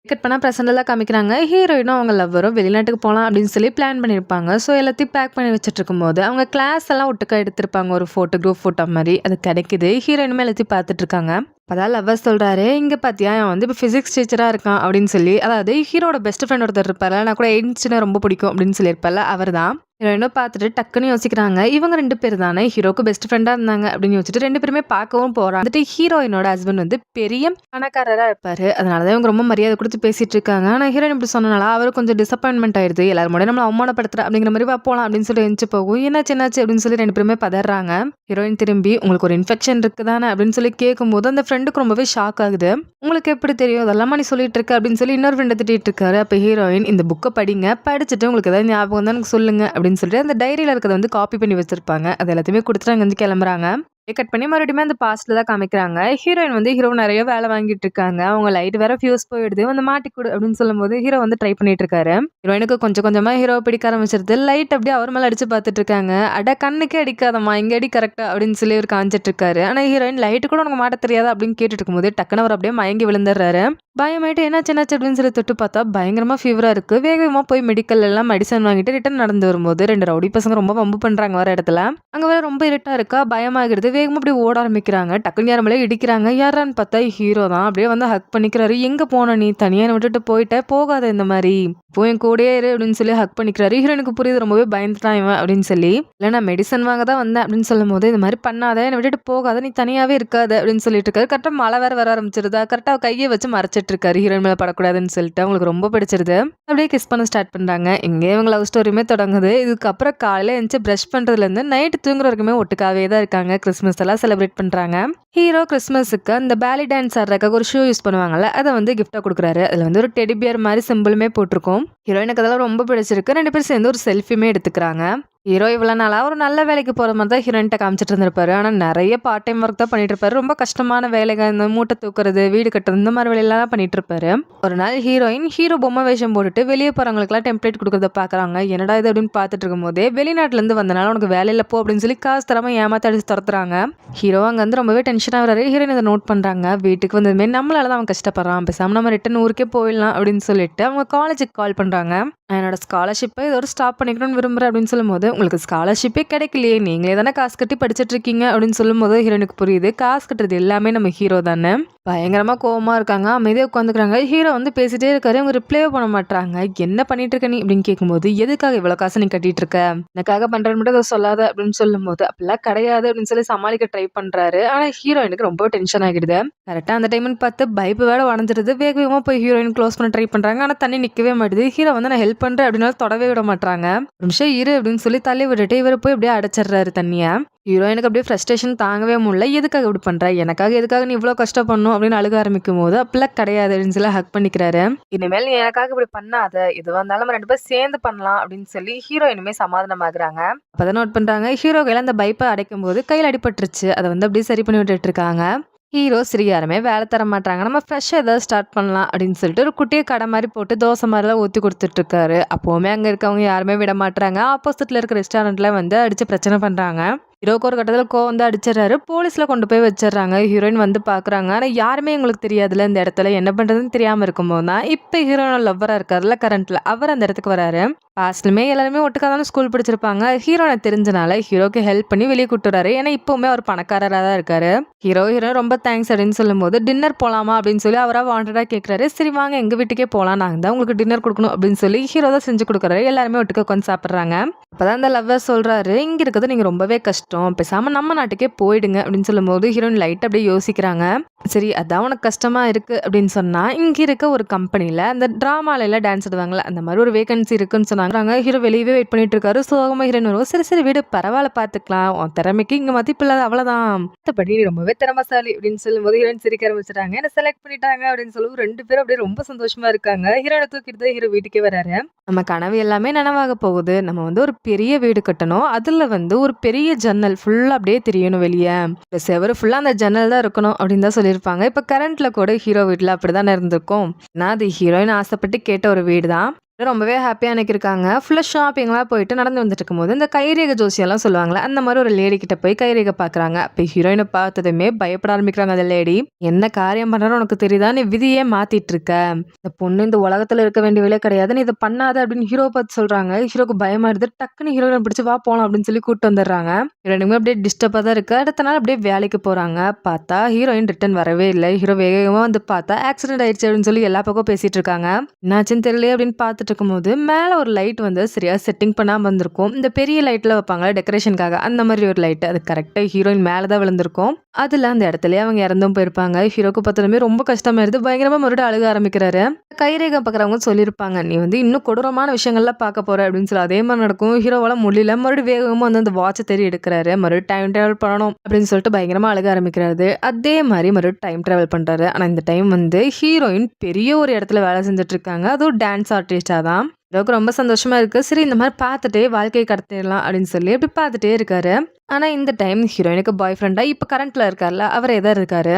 கட் பண்ணா பிரசன்ட்ல தான் காமிக்கிறாங்க. ஹீரோயினும் அவங்க லவ்வரும் வெளிநாட்டுக்கு போலாம் அப்படின்னு சொல்லி பிளான் பண்ணியிருப்பாங்க. ஸோ எல்லாத்தையும் பேக் பண்ணி வச்சுட்டுருக்கும்போது, அவங்க கிளாஸ் எல்லாம் ஒட்டுக்கா எடுத்திருப்பாங்க. ஒரு ஃபோட்டோ, குரூப் ஃபோட்டோ மாரி. அது கிடைக்குது. ஹீரோயினுமே எல்லாத்தையும் பார்த்துட்டுருக்காங்க. அப்பதான் லவ்வர் சொல்றாரு, "இங்க பாத்தியா இவன் வந்து இப்ப பிசிக்ஸ் டீச்சரா இருக்கான்" அப்படின்னு சொல்லி. அதாவது ஹீரோட பெஸ்ட் ஃப்ரெண்ட் ஒருத்தர் இருப்பார்ல, "நான் கூட எயின்ஸ்டீன ரொம்ப பிடிக்கும்" அப்படின்னு சொல்லியிருப்பார்ல, அவர்தான். ஹீரோயினும் பார்த்துட்டு டக்குன்னு யோசிக்கிறாங்க. இவங்க 2 பேர் தானே ஹீரோக்கு பெஸ்ட் ஃப்ரெண்டா இருந்தாங்க அப்படின்னு யோசிச்சுட்டு 2 பேருமே பார்க்கவும் போறாங்க. வந்துட்டு ஹீரோயினோட ஹஸ்பண்ட் வந்து பெரிய பணக்காரரா இருப்பாரு. அதனால தான் இவங்க ரொம்ப மரியாதை குடுத்து பேசிட்டு இருக்காங்க. ஆனா ஹீரோயின் இப்படி சொன்னனால அவருக்கு கொஞ்சம் டிசப்பாயின்ட்மென்ட் ஆயிருது. எல்லாரும் முன்னாடியும் நம்மள அவமானப்படுத்துற அப்படிங்கிற மாரி "வா போலாம்" அப்படின்னு சொல்லி எந்திச்சு போகும். "என்னாச்சு என்னாச்சு?" அப்படின்னு சொல்லி 2 பேருமே பதர்றாங்க. ஹீரோயின் திரும்பி, "உங்களுக்கு ஒரு இன்ஃபெக்ஷன் இருக்கு தானே?" அப்படின்னு சொல்லி கேட்கும்போது அந்த ஃப்ரெண்டுக்கு ரொம்பவே ஷாக் ஆகுது. "உங்களுக்கு எப்படி தெரியும்? இதெல்லாமா நீ சொல்லிட்டு இருக்க?" அப்படின்னு சொல்லி இன்னொரு ஃப்ரெண்ட திட்டிட்டு இருக்காரு. அப்ப ஹீரோயின், "இந்த புக்க படிங்க. படிச்சுட்டு உங்களுக்கு ஏதாவது ஞாபகம் வந்தா எனக்கு சொல்லுங்க" அப்படின்னு சொல்லிட்டு அந்த டைரியில இருக்கிறத வந்து காப்பி பண்ணி வச்சிருப்பாங்க. அது எல்லாத்தையுமே குடுத்துட்டு அங்கருந்து கிளம்புறாங்க. கட் பண்ணி மறுபடியும் அந்த பாஸ்ட்ல தான் காமிக்கிறாங்க. ஹீரோயின் வந்து ஹீரோ நெறைய வேலை வாங்கிட்டு இருக்காங்க. அவங்க லைட் வேற ஃபியூஸ் போயிடுது. வந்து மாட்டிக்குடு அப்படின்னு சொல்லும்போது ஹீரோ வந்து ட்ரை பண்ணிட்டு இருக்காரு. ஹீரோயினுக்கு கொஞ்சம் கொஞ்சமா ஹீரோவ பிடிக்க ஆரம்பிச்சிருது. லைட் அப்படியே அவர் மேல அடிச்சு பார்த்துட்டு இருக்காங்க. "அட கண்ணுக்கே அடிக்காதம்மா, இங்க அடி கரெக்ட்டா" அப்படின்னு சொல்லி இவரு காமிச்சிட்டு இருக்காரு. ஆனா ஹீரோயின், "லைட் கூட உனக்கு மாட்ட தெரியாதா?" அப்படின்னு கேட்டுட்டு இருக்கும்போது டக்குனு அவர் அப்படியே மயங்கி விழுந்துடுறாரு. பயமாயிட்டு "என்னாச்சு என்னாச்சு?" அப்படின்னு சொல்லி தொட்டு பார்த்தா பயங்கரமா ஃபீவரா இருக்கு. வேகமா போய் மெடிக்கல்ல எல்லாம் மெடிசன் வாங்கிட்டு ரிட்டர்ன் நடந்து வரும்போது 2 ரவுடி பசங்க ரொம்ப வம்பு பண்றாங்க வர இடத்துல. அங்க வேற ரொம்ப இருட்டா இருக்கா, பயமாகிடுது. வேகமா அப்படியே ஓட ஆரம்பிக்கிறாங்க. டக்குன்னு யார் மேலயோ இடிக்கிறாங்க. யாரான்னு பார்த்தா ஹீரோ தான். அப்படியே வந்து ஹக் பண்ணிக்கிறாரு. "எங்க போன நீ? தனியா என்ன விட்டுட்டு போயிட்ட. போகாத இந்த மாரி. இப்போ என் கூடயே இரு" அப்படின்னு சொல்லி ஹக் பண்ணிக்கிறாரு. ஹீரோயினுக்கு புரியுது ரொம்பவே பயந்துட்டான் இவன் அப்படின்னு சொல்லி. "இல்ல நான் மெடிசன் வாங்க தான் வந்தேன்" அப்படின்னு சொல்லும்போது, "இந்த மாரி பண்ணாத, என்ன விட்டுட்டு போகாத, நீ தனியாவே இருக்காத" அப்படின்னு சொல்லிட்டு இருக்காரு. கரெக்ட்டா மழை வேற வர ஆரம்பிச்சிருதா. கரெக்ட்டா கைய வச்சு மறைச்சிட்டு இருக்காரு. ஹீரோயின் மேல படக்கூடாதுன்னு சொல்லிட்டு. அவங்களுக்கு ரொம்ப பிடிச்சிருது. அப்படியே கிஸ் பண்ண ஸ்டார்ட் பண்றாங்க. இங்கே இவங்க லவ் ஸ்டோரியுமே தொடங்குது. இதுக்கப்புறம் காலையில எந்திச்சு பிரஷ் பண்றதுலேருந்து நைட் தூங்குற வரைக்குமே ஒட்டுக்காவே தான் இருக்காங்க. கிறிஸ்மஸ் எல்லாம் செலிப்ரேட் பண்றாங்க. ஹீரோ கிறிஸ்மஸுக்கு அந்த பேலி டான்ஸ் ஆடுறதுக்காக ஒரு ஷூ யூஸ் பண்ணுவாங்கல்ல, அத வந்து கிஃப்ட்டா குடுக்குறாரு. அதுல வந்து ஒரு டெடி பியர் மாரி சிம்பிளுமே போட்டிருக்கும். ஹீரோயினுக்கு அதெல்லாம் ரொம்ப பிடிச்சிருக்கு. 2 பேரும் சேர்ந்து ஒரு செல்ஃபியுமே எடுத்துக்கிறாங்க. ஹீரோ இவ்வளோ நாளா ஒரு நல்ல வேலைக்கு போற மாரி தான் ஹீரோயின்ட்ட காமிச்சிட்டு இருந்திருப்பாரு. ஆனா நெறைய பார்ட் டைம் ஒர்க் தான் பண்ணிட்டு இருப்பாரு. ரொம்ப கஷ்டமான வேலைகள், இந்த மூட்டை தூக்குறது, வீடு கட்டுறது இந்த மாரி வேலையெல்லாம் தான் பண்ணிட்டு இருப்பாரு. ஒரு நாள் ஹீரோயின் ஹீரோ பொம்மை வேஷம் போட்டுட்டு வெளிய போறவங்களுக்குலாம் டெம்ப்ளேட் குடுக்குறத பார்க்குறாங்க. என்னடா இது அப்படின்னு பார்த்துட்டு இருக்கும்போதே, வெளிநாட்டுலேருந்து வந்தனால உனக்கு வேலையில போ அப்படின்னு சொல்லி காசு தராம ஏமாத்தி அடிச்சு தொரத்துறாங்க. ஹீரோ அங்க வந்து ரொம்பவே டென்ஷன் ஆகுறாரு. ஹீரோயின் இத நோட் பண்றாங்க. வீட்டுக்கு வந்ததுமே நம்மளால தான் அவன் கஷ்டப்படுறான். பேசாம நம்ம ரிட்டர்ன் ஊருக்கே போயிடலாம் அப்படின்னு சொல்லிட்டு அவங்க காலேஜுக்கு கால் பண்றாங்க. "நான் என்னோட ஸ்காலர்ஷிப்பை இதோட ஸ்டாப் பண்ணிக்கணும்னு விரும்புறேன்" அப்படின்னு சொல்லும்போது, "உங்களுக்கு ஸ்காலர்ஷிப்பே கிடைக்கலையே, நீங்களே தானே காசு கட்டி படிச்சுட்டு இருக்கீங்க" அப்படின்னு சொல்லும்போது ஹீரோயினுக்கு புரியுது. காசு கட்டுறது எல்லாமே நம்ம ஹீரோ தானே. பயங்கரமா கோவமா இருக்காங்க. அமைதியா உட்காந்துக்கிறாங்க. ஹீரோ வந்து பேசிட்டே இருக்காரு. அவங்க ரிப்ளையே பண்ண மாட்றாங்க. "என்ன பண்ணிட்டு இருக்க நீ?" அப்படின்னு கேட்கும்போது, "எதுக்காக இவ்வளோ காசு நீ கட்டிட்டு இருக்க? எனக்காக பண்றேன்னு மட்டும் அத சொல்லாத" அப்படின்னு சொல்லும்போது, "அப்படிலாம் கிடையாது" அப்படின்னு சொல்லி சமாளிக்க ட்ரை பண்றாரு. ஆனா ஹீரோயினுக்கு ரொம்ப டென்ஷன் ஆகிடுது. கரெக்ட்டா அந்த டைம்னு பார்த்து பைப் வேற உடைஞ்சிருது. வேக வேகமா போய் ஹீரோயின் க்ளோஸ் பண்ண ட்ரை பண்றாங்க. ஆனா தண்ணி நிக்கவே மாட்டுது. ஹீரோ வந்து "நான் ஹெல்ப் பண்றேன்" அப்படின்னாலும் தொடவே விட மாட்றாங்க. "ஒரு நிமிஷம் இரு" அப்படின்னு சொல்லி தள்ளி விட்டுட்டு இவரு போய் அப்படியே அடைச்சிடுறாரு தண்ணிய. ஹீரோயினுக்கு அப்படியே ஃப்ரஸ்ட்ரேஷன் தாங்கவே முடியல. "எதுக்காக இப்படி பண்ற? எனக்காக எதுக்காக நீ இவ்ளோ கஷ்டப்படணும்?" அப்படின்னு அழுக ஆரம்பிக்கும்போது, "அப்படிலாம் கிடையாது" அப்படின்னு சொல்லி ஹக் பண்ணிக்கிறாரு. "இனிமேல் நீ எனக்காக இப்படி பண்ணாத. எதுவா இருந்தாலும் நம்ம 2 பேரும் சேர்ந்து பண்ணலாம்" அப்படின்னு சொல்லி ஹீரோயினுமே சமாதானமாகுறாங்க. அப்பதான் நோட் பண்றாங்க, ஹீரோ கையில அந்த பைப்ப அடைக்கும்போது கையில அடிபட்டுருச்சு. அத வந்து அப்படியே சரி பண்ணி விட்டுட்டு இருக்காங்க. ஹீரோ சரி யாருமே வேலை தர மாட்றாங்க. நம்ம ஃப்ரெஷ்ஷா ஏதாவது ஸ்டார்ட் பண்ணலாம் அப்படின்னு சொல்லிட்டு ஒரு குட்டிய கடை மாரி போட்டு தோசை மாரிலாம் ஊத்தி குடுத்துட்டுருக்காரு. அப்பவுமே அங்க இருக்கவங்க யாருமே விட மாட்றாங்க. ஆப்போசிட்ல இருக்க ரெஸ்டாரண்ட்ல வந்து அடிச்சு பிரச்சனை பண்றாங்க. ஹீரோக்கு ஒரு கட்டத்துல கோவம் வந்து அடிச்சிடுறாரு. போலீஸ்ல கொண்டு போய் வச்சிடுறாங்க. ஹீரோயின் வந்து பார்க்குறாங்க. ஆனா யாருமே இவங்களுக்கு தெரியாதுல்ல இந்த இடத்துல என்ன பண்றதுன்னு தெரியாம இருக்கும்போது தான், இப்ப ஹீரோனோட லவ்வரா இருக்கார்ல கரண்ட்ல, அவர் அந்த இடத்துக்கு வராரு. பாஸ்ட்லுமே எல்லாருமே ஒட்டுக்கா தானே ஸ்கூல் படிச்சிருப்பாங்க. ஹீரோன தெரிஞ்சனால ஹீரோக்கு ஹெல்ப் பண்ணி வெளிய கூட்டு வராரு. ஏன்னா இப்பவுமே அவர் பணக்காரரா தான் இருக்காரு. ஹீரோயின் ரொம்ப தேங்க்ஸ் அப்படின்னு சொல்லும்போது, "டின்னர் போலாமா?" அப்படின்னு சொல்லி அவரா வாண்டடா கேட்குறாரு. "சரி வாங்க எங்க வீட்டுக்கே போலாம். நாங்க தான் உங்களுக்கு டின்னர் குடுக்கணும்." அப்படின்னு சொல்லி ஹீரோ தான் செஞ்சு குடுக்குறாரு. எல்லாருமே ஒட்டுக்கா உட்காந்து சாப்பிடுறாங்க. அப்பதான் அந்த லவ்வர் சொல்றாரு, "இங்க இருக்கிறது நீங்க ரொம்பவே கஷ்டம். பேசாம நம்ம நாட்டுக்கே போயிடுங்க." அப்படின்னு சொல்லும்போது ஹீரோயின் லைட்டா அப்படியே யோசிக்கிறாங்க. சரி அதான் உனக்கு கஷ்டமா இருக்கு அப்படின்னு சொன்னா, இங்க இருக்க ஒரு கம்பெனில அந்த டிராமால எல்லாம் டான்ஸ் ஆடுவாங்கல்ல, அந்த மாரி ஒரு வேகன்சி இருக்குன்னு சொன்னாங்க. ஹீரோ வெளியவே வெயிட் பண்ணிட்டு இருக்காரு. சோகமா ஹீரோயின் வருவா, "சரி சரி விடு பரவால்ல பாத்துக்கலாம். உன் திறமைக்கு இங்க மதிப்பு இல்ல அவ்வளவுதான். மத்தபடி நீ ரொம்பவே திறமைசாலி." அப்படின்னு சொல்லும்போது ஹீரோயின் சிரிக்க ஆரம்பிச்சுட்டாங்க. என்ன செலக்ட் பண்ணிட்டாங்க அப்படின்னு சொல்லவும் 2 பேரும் அப்படியே ரொம்ப சந்தோஷமா இருக்காங்க. ஹீரோயின தூக்கிட்டு தான் ஹீரோ வீட்டுக்கே வராரு. நம்ம கனவு எல்லாமே நனவாக போகுது. நம்ம வந்து ஒரு பெரிய வீடு கட்டணும். அதுல வந்து ஒரு பெரிய ஜன்னல் ஃபுல்லா அப்படியே தெரியணும் வெளிய. இந்த செவுரு ஃபுல்லா அந்த ஜன்னல் தான் இருக்கணும் அப்படின்னு தான் சொல்லியிருப்பாங்க. இப்ப கரண்ட்ல கூட ஹீரோ வீட்ல அப்படிதானே இருந்திருக்கும். ஏன்னா அது ஹீரோயின் ஆசைப்பட்டு கேட்ட ஒரு வீடு தான். ரொம்பவே ஹாப்பியா அன்னைக்கு இருக்காங்க. ஃபுல்லா ஷாப்பிங்லாம் போயிட்டு நடந்து வந்துட்டு இருக்கும்போது, இந்த கைரேகை ஜோசியம்லாம் சொல்லுவாங்கல்ல, அந்த மாரி ஒரு லேடி கிட்ட போய் கைரேகை பார்க்குறாங்க. அப்ப ஹீரோயின பார்த்ததுமே பயப்பட ஆரம்பிக்கிறாங்க அந்த லேடி. "என்ன காரியம் பண்றேன்னு உனக்கு தெரியுதா? நீ விதியே மாத்திட்டு இருக்க. இந்த பொண்ணு இந்த உலகத்துல இருக்க வேண்டியவளே கிடையாது. நீ இத பண்ணாத" அப்படின்னு ஹீரோவ பார்த்து சொல்றாங்க. ஹீரோக்கு பயமாயிடுது. டக்குன்னு ஹீரோயின பிடிச்சு "வா போலாம்" அப்படின்னு சொல்லி கூட்டு வந்துடுறாங்க. ஹீரோயினுமே அப்படியே டிஸ்டர்பா தான் இருக்கு. அடுத்த நாள் அப்படியே வேலைக்கு போறாங்க. பார்த்தா ஹீரோயின் ரிட்டர்ன் வரவே இல்ல. ஹீரோ வேக வேகமா வந்து பார்த்தா ஆக்சிடென்ட் ஆயிடுச்சு அப்படின்னு சொல்லி எல்லா பக்கம் பேசிட்டு இருக்காங்க. என்னாச்சுன்னு தெரியலையே அப்படின்னு பார்த்துட்டு இருக்கும்போது, மேல ஒரு லைட் வந்து சரியா செட்டிங் பண்ணாம இருந்திருக்கும். இந்த பெரிய லைட்ல வைப்பாங்கல்ல டெக்கரேஷனுக்காக, அந்த மாதிரி ஒரு லைட். அது கரெக்ட்டா ஹீரோயின் மேல தான் விழுந்திருக்கும். அதுல அந்த இடத்துலயே அவங்க இறந்தும் போயிருப்பாங்க. ஹீரோக்கு பார்த்ததுமே ரொம்ப கஷ்டமாயிருது. பயங்கரமா மறுபடியும் அழுக ஆரம்பிக்கிறாரு. கைரேகை பார்க்குறவங்க சொல்லியிருப்பாங்க, "நீ வந்து இன்னும் கொடூரமான விஷயங்கள்லாம் பார்க்க போற" அப்படின்னு சொல்லி. அதே மாரி நடக்கும். ஹீரோவால முடியல. மறுபடியும் வேகமா வந்து அந்த வாட்ச தேடி எடுக்குறாரு. மறுபடியும் டைம் டிராவல் பண்ணணும் அப்படின்னு சொல்லிட்டு பயங்கரமா அழுக ஆரம்பிக்கிறாரு. அதே மாரி மறுபடியும் டைம் டிராவல் பண்றாரு. ஆனா இந்த டைம் வந்து ஹீரோயின் பெரிய ஒரு இடத்துல வேலை செஞ்சுட்டு இருக்காங்க. அதுவும் டான்ஸ் ஆர்டிஸ்டா தான். ஹீரோக்கு ரொம்ப சந்தோஷமா இருக்கு. சரி இந்த மாரி பார்த்துட்டே வாழ்க்கைய கடத்திடலாம் அப்படின்னு சொல்லி அப்படி பார்த்துட்டே இருக்காரு. ஆனா இந்த டைம் ஹீரோயினுக்கு பாய் ஃப்ரெண்டா இப்ப கரண்ட்ல இருக்கார்ல, அவரே தான் இருக்காரு.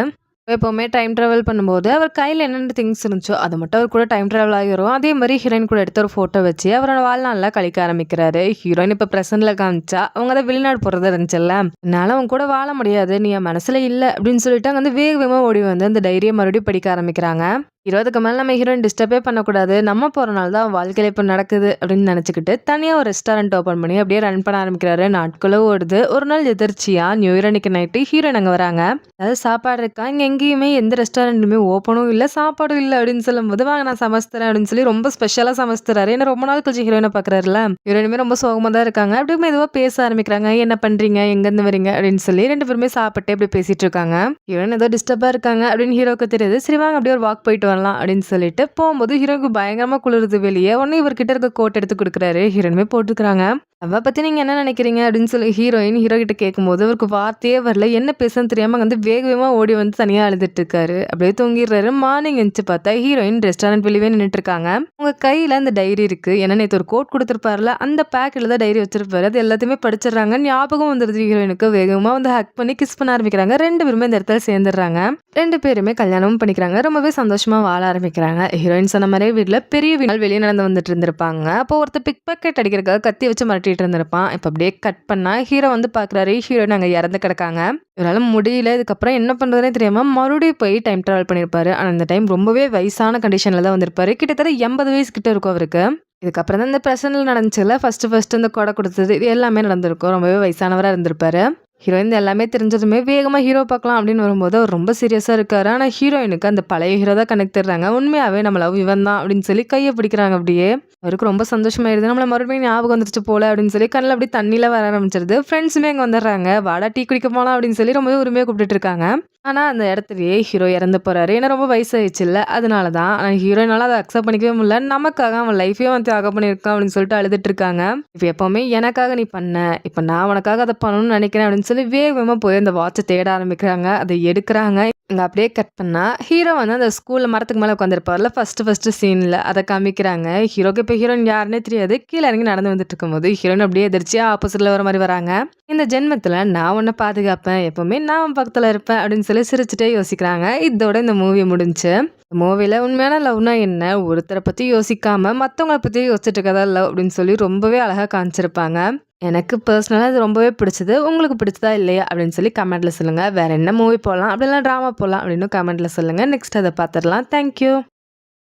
எப்பவுமே டைம் டிராவல் பண்ணும்போது, அவர் கையில என்னென்ன திங்ஸ் இருந்துச்சோ, அது மட்டும் அவர் கூட டைம் டிராவல் ஆகிரும். அதே மாரி ஹீரோயின் கூட எடுத்த ஒரு ஃபோட்டோ வச்சு, அவரோட வாழ்நாள்லாம் கழிக்க ஆரம்பிக்கிறாரு. ஹீரோயின் இப்ப பிரசன்ட்ல காமிச்சா, அவங்க தான் வெளிநாடு போறதா இருந்துச்சுல்ல. "என்னால உன் கூட வாழ முடியாது. நீ என் மனசுல இல்ல" அப்படின்னு சொல்லிட்டு அங்க வந்து வேக வேகமா ஓடி வந்து அந்த டைரிய மறுபடியும் படிக்க ஆரம்பிக்கிறாங்க. 20க்கு மேல நம்ம ஹீரோயின் டிஸ்டர்பே பண்ணக்கூடாது. நம்ம போற நாள் தான் வாழ்க்கையில இப்ப நடக்குது அப்படின்னு நெனச்சுக்கிட்டு, தனியா ஒரு ரெஸ்டாரண்ட் ஓப்பன் பண்ணி அப்படியே ரன் பண்ண ஆரம்பிக்கிறாரு. நாட்களும் ஓடுது. ஒரு நாள் எதிர்ச்சியா நியூ இயர் அன்னைக்கு நைட்டு ஹீரோயின் அங்க வராங்க. அதாவது சாப்பாடு இருக்கா? இங்க எங்கேயுமே எந்த ரெஸ்டாரண்ட்டுமே ஓப்பனும் இல்ல, சாப்பாடும் இல்ல அப்படின்னு சொல்லும்போது, "வாங்க நான் சமைச்சு தரேன்" அப்படின்னு சொல்லி ரொம்ப ஸ்பெஷலா சமைச்சு தராரு. ஏன்னா ரொம்ப நாள் கழிச்சு ஹீரோயின பார்க்குறாருல்ல. ஹீரோயினுமே ரொம்ப சோகமா தான் இருக்காங்க. அப்படியே மெதுவா பேச ஆரம்பிக்கிறாங்க. "என்ன பண்றீங்க? எங்கேருந்து வரீங்க?" அப்படின்னு சொல்லி 2 பேருமே சாப்பிட்டே அப்படியே பேசிட்டு இருக்காங்க. ஹீரோயின் ஏதோ டிஸ்டர்பா இருக்காங்க அப்படின்னு ஹீரோக்கு தெரியுது. "சரி வாங்க அப்படியே ஒரு வாக் போயிட்டு வரலாம்" அப்படின்னு சொல்லிட்டு போகும்போது ஹீரோக்கு பயங்கரமா குளிருது வெளிய. உடனே இவர்கிட்ட இருக்க கோட் எடுத்து குடுக்குறாரு. ஹீரோயினுமே போட்டுக்கிறாங்க. "அவ பத்தி நீங்க என்ன நினைக்கிறீங்க?" அப்படின்னு சொல்லி ஹீரோயின் ஹீரோ கிட்ட கேட்கும்போது, அவருக்கு வார்த்தையே வரல. என்ன பேசுறதுன்னு தெரியாம அங்க வந்து வேக வேகமா ஓடி வந்து தனியா அழுதுட்டு இருக்காரு. அப்படியே தூங்கிடுறாரு. மார்னிங் எந்திச்சு பார்த்தா ஹீரோயின் ரெஸ்டாரண்ட் வெளியவே நின்னுட்டு இருக்காங்க. அவங்க கையில அந்த டைரி இருக்கு. ஏன்னா நேத்து ஒரு கோட் குடுத்திருப்பார்ல, அந்த பேக்கெட்ல தான் டைரி வச்சிருப்பாரு. அது எல்லாத்தையுமே படிச்சிடுறாங்க. ஞாபகம் வந்துருது ஹீரோயினுக்கு. வேகமா வந்து ஹக் பண்ணி கிஸ் பண்ண ஆரம்பிக்கிறாங்க. 2 பேருமே இந்த இடத்துல சேர்ந்துடுறாங்க. 2 பேருமே கல்யாணமும் பண்ணிக்கிறாங்க. ரொம்பவே சந்தோஷமா வாழ ஆரம்பிக்கிறாங்க. ஹீரோயின் சொன்ன மாரியே வீட்ல பெரிய நாள் வெளிய நடந்து வந்துட்டு இருந்திருப்பாங்க. அப்போ ஒருத்தர் பிக் பாக்கெட் அடிக்கிறதுக்காக கத்தி வச்சு மிரட்டிட்டு இருந்திருப்பான். இப்ப அப்படியே கட் பண்ணா ஹீரோ வந்து பார்க்குறாரு. ஹீரோயின் அங்க இறந்து கிடக்காங்க. இவரால முடியல. இதுக்கப்புறம் என்ன பண்றதுன்னே தெரியாம மறுபடியும் போய் டைம் டிராவல் பண்ணியிருப்பாரு. ஆனா இந்த டைம் ரொம்பவே வயசான கண்டிஷன்ல தான் வந்திருப்பாரு. கிட்டத்தட்ட 80 வயசு கிட்ட இருக்கும் அவருக்கு. இதுக்கப்புறம் தான் இந்த பிரசன்ட்ல நடந்துச்சுல்ல, ஃபர்ஸ்ட் இந்த கொடை குடுத்தது. இது எல்லாமே நடந்திருக்கும். ரொம்பவே வயசானவரா இருந்திருப்பாரு. ஹீரோயின் எல்லாமே தெரிஞ்சதுமே வேகமா ஹீரோ பார்க்கலாம் அப்படின்னு வரும்போது, அவர் ரொம்ப சீரியஸா இருக்காரு. ஆனா ஹீரோயினுக்கு அந்த பழைய ஹீரோ தான் கனெக்ட் தர்றாங்க. உண்மையாவே நம்ம லவ் இவன் தான் அப்படின்னு சொல்லி கைய பிடிக்கிறாங்க அப்படியே. அவருக்கு ரொம்ப சந்தோஷமாயிருது. நம்மள மறுபடியும் ஞாபகம் வந்துருச்சு போல அப்படின்னு சொல்லி கண்ணுல அப்படியே தண்ணிலாம் வர ஆரம்பிச்சிருது. ஃப்ரெண்ட்ஸுமே அங்க வந்துடுறாங்க. "வாடா டீ குடிக்க போலாம்" அப்படின்னு சொல்லி ரொம்பவே உரிமையா கூப்பிட்டுட்டு இருக்காங்க. ஆனா அந்த இடத்துலயே ஹீரோ இறந்து போறாரு. ஏன்னா ரொம்ப வயசாயிடுச்சுல்ல. அதனால தான். ஆனா ஹீரோயினால அத அக்செப்ட் பண்ணிக்கவே முடியல. நமக்காக அவன் லைஃபையும் அவன் தியாகம் பண்ணியிருக்கான் அப்படின்னு சொல்லிட்டு அழுதுட்டு இருக்காங்க. "இப்ப எப்பவுமே எனக்காக நீ பண்ண. இப்ப நான் உனக்காக அத பண்ணணும்னு நினைக்கிறேன்" அப்படின்னு சொல்லி வேகமா போய் அந்த வாட்ச தேட ஆரம்பிக்கிறாங்க. அத எடுக்குறாங்க. இங்க அப்படியே கட் பண்ணா, ஹீரோ வந்து அந்த ஸ்கூல்ல மரத்துக்கு மேல உட்காந்துருப்பார்ல ஃபர்ஸ்ட் சீன்ல. அத காமிக்கிறாங்க. ஹீரோக்கு இப்ப ஹீரோயின் யாருன்னே தெரியாது. கீழ இறங்கி நடந்து வந்துட்டு இருக்கும்போது, ஹீரோயின் அப்படியே எதிர்ச்சியா ஆப்போசிட்ல வர மாரி வராங்க. "இந்த ஜென்மத்துல நான் உன்ன பாதுகாப்பேன். எப்பவுமே நான் உன் பக்கத்துல இருப்பேன்" அப்படின்னு சொல்லி சொல்லி சிரிச்சுட்டே யோசிக்கிறாங்க. இதோட இந்த மூவி முடிஞ்சுச்சு. மூவில உண்மையான லவ்னா என்ன? ஒருத்தர பத்தி யோசிக்காம மத்தவங்கள பத்தி யோசிச்சுட்டு இருக்கறதா லவ் அப்படின்னு சொல்லி ரொம்பவே அழகா காமிச்சிருப்பாங்க. எனக்கு பர்சனலா இது ரொம்பவே பிடிச்சது. உங்களுக்கு பிடிச்சதா இல்லையா? அப்படின்னு சொல்லி கமெண்ட்ல சொல்லுங்க. வேற என்ன மூவி போலாம்? அப்படிலாம் ட்ராமா போலாம் அப்படின்னு கமெண்ட்ல சொல்லுங்க. நெக்ஸ்ட் அத பாத்துரலாம். Thank you.